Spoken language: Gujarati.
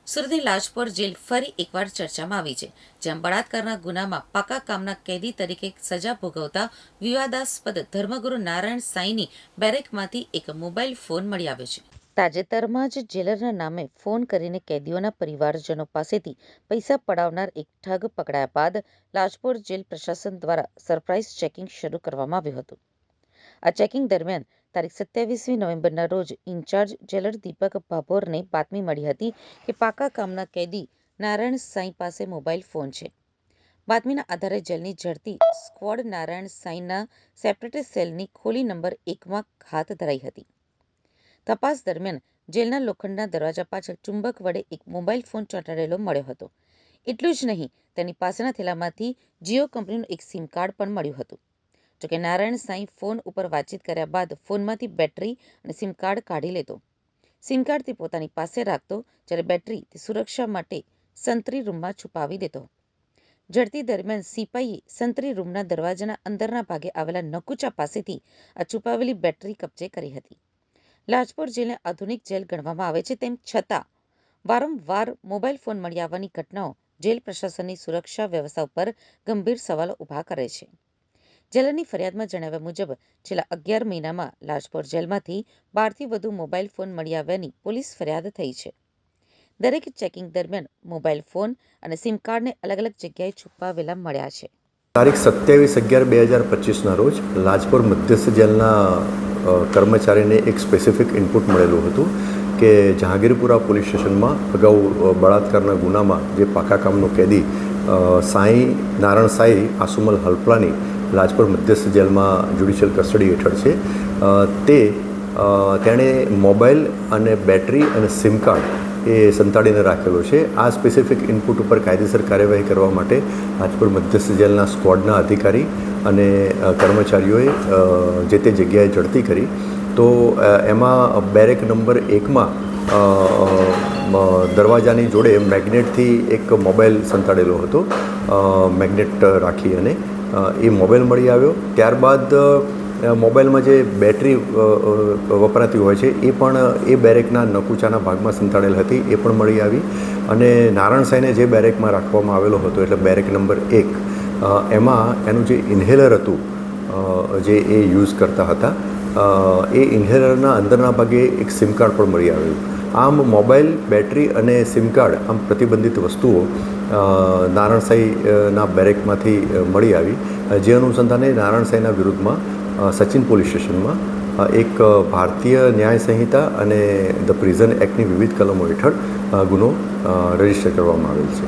સુરતની લાજપોર જેલ ફરી એકવાર ચર્ચામાં આવી છે, જ્યાં બળાત્કારના ગુનામાં પાકા કામના કેદી તરીકે સજા ભોગવતા વિવાદાસ્પદ ધર્મગુરુ નારાયણ સાંઈની બેરેકમાંથી એક મોબાઈલ ફોન મળી આવ્યો છે. તાજેતરમાં જ જેલરના નામે ફોન કરીને કેદીઓના પરિવારજનો પાસેથી પૈસા પડાવનાર એક ઠગ પકડાયા બાદ લાજપોર જેલ પ્રશાસન દ્વારા સરપ્રાઇઝ ચેકિંગ શરૂ કરવામાં આવ્યું હતું. આ ચેકિંગ દરમિયાન તારીખ 27મી નવેમ્બરના રોજ ઇન્ચાર્જ જેલર દીપક ભાભોરને બાતમી મળી હતી કે પાકા કામના કેદી નારાયણ સાંઈ પાસે મોબાઈલ ફોન છે. બાતમીના આધારે જેલની ઝડપી સ્ક્વોડ નારાયણ સાંઈના સેપરેટ સેલની ખોલી નંબર 1માં હાથ ધરાઈ હતી. તપાસ દરમિયાન જેલના લોખંડના દરવાજા પાછળ ચુંબક વડે એક મોબાઈલ ફોન ચોંટાડેલો મળ્યો હતો. એટલું જ નહીં, તેની પાસેના થેલામાંથી જીઓ કંપનીનું એક સિમ કાર્ડ પણ મળ્યું હતું. જોકે નારાયણ સાંઈ ફોન ઉપર વાતચીત કર્યા બાદ ફોનમાંથી બેટરી અને સિમ કાર્ડ કાઢી લેતો. સિમ કાર્ડ તે પોતાની પાસે રાખતો, જ્યારે બેટરી તે સુરક્ષા માટે સંતરી રૂમમાં છુપાવી દેતો. ઝડપી દરમિયાન સિપાઈએ સંતરી રૂમના દરવાજાના અંદરના ભાગે આવેલા નકુચા પાસેથી આ છુપાવેલી બેટરી કબજે કરી હતી. લાજપોર જેલને આધુનિક જેલ ગણવામાં આવે છે, તેમ છતાં વારંવાર મોબાઈલ ફોન મળી આવવાની ઘટનાઓ જેલ પ્રશાસનની સુરક્ષા વ્યવસ્થા ઉપર ગંભીર સવાલો ઊભા કરે છે. જેલરની ફરિયાદમાં જણાવ્યા મુજબ છેલ્લા 11 મહિનામાં લાજપોર જેલમાંથી 12થી વધુ મોબાઈલ ફોન મળી આવ્યાની પોલીસ ફરિયાદ થઈ છે. દરેક ચેકિંગ દરમિયાન મોબાઈલ ફોન અને સિમ કાર્ડને અલગ અલગ જગ્યાએ છુપાવેલા મળ્યા છે. તારીખ 27/11/2025ના રોજ લાજપોર મધ્યસ્થ જેલના કર્મચારીને એક સ્પેસિફિક ઇનપુટ મળેલું હતું કે જહાંગીરપુરા પોલીસ સ્ટેશનમાં અગાઉ બળાત્કારના ગુનામાં જે પાકા કામનો કેદી નારાયણ સાંઈ આસુમલ હલપલાની લાજપોર મધ્યસ્થ જેલમાં જ્યુડિશિયલ કસ્ટડી હેઠળ છે. તેણે મોબાઈલ અને બેટરી અને સિમ કાર્ડ એ સંતાડીને રાખેલો છે. આ સ્પેસિફિક ઇનપુટ ઉપર કાયદેસર કાર્યવાહી કરવા માટે લાજપોર મધ્યસ્થ જેલના સ્ક્વોડના અધિકારી અને કર્મચારીઓએ જે તે જગ્યાએ ઝડપી કરી. તો એમાં બેરેક નંબર 1માં દરવાજાની જોડે મેગ્નેટથી એક મોબાઈલ સંતાડેલો હતો. મેગ્નેટ રાખી અને એ મોબાઈલ મળી આવ્યો. ત્યારબાદ મોબાઈલમાં જે બેટરી વપરાતી હોય છે એ પણ એ બેરેકના નકુચાના ભાગમાં સંતાડેલ હતી, એ પણ મળી આવી. અને નારાયણ સાંઈને જે બેરેકમાં રાખવામાં આવેલો હતો, એટલે બેરેક નંબર 1, એમાં એનું જે ઇન્હેલર હતું જે એ યુઝ કરતા હતા, એ ઇન્હેલરના અંદરના ભાગે એક સિમ કાર્ડ પણ મળી આવેલું. આમ મોબાઈલ, બેટરી અને સિમ કાર્ડ આમ પ્રતિબંધિત વસ્તુઓ નારાયણ સાંઈના બેરેકમાંથી મળી આવી. જે અનુસંધાને નારાયણ સાંઈના વિરુદ્ધમાં સચિન પોલીસ સ્ટેશનમાં એક ભારતીય ન્યાય સંહિતા અને ધ પ્રિઝન એક્ટની વિવિધ કલમો હેઠળ ગુનો રજીસ્ટર કરવામાં આવેલ છે.